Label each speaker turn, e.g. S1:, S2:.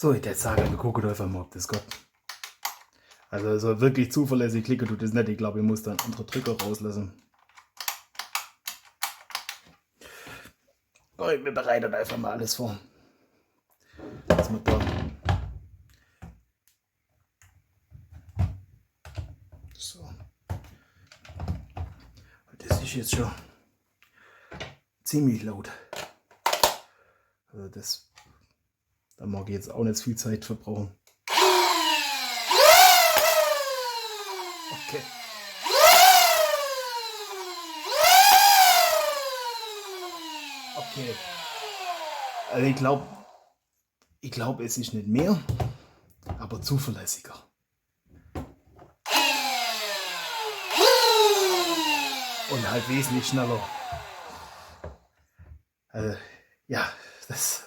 S1: So, ich jetzt sagen, wir gucken einfach mal, ob das geht. Also so wirklich zuverlässig klicken tut das nicht. Ich glaube, ich muss dann andere Drücker rauslassen. Oh, ich bereite einfach mal alles vor. Dass wir da so. Das ist jetzt schon ziemlich laut. Also da mag ich jetzt auch nicht viel Zeit verbrauchen. Okay. Okay. Also ich glaube, es ist nicht mehr, aber zuverlässiger. Und halt wesentlich schneller. Also, ja, das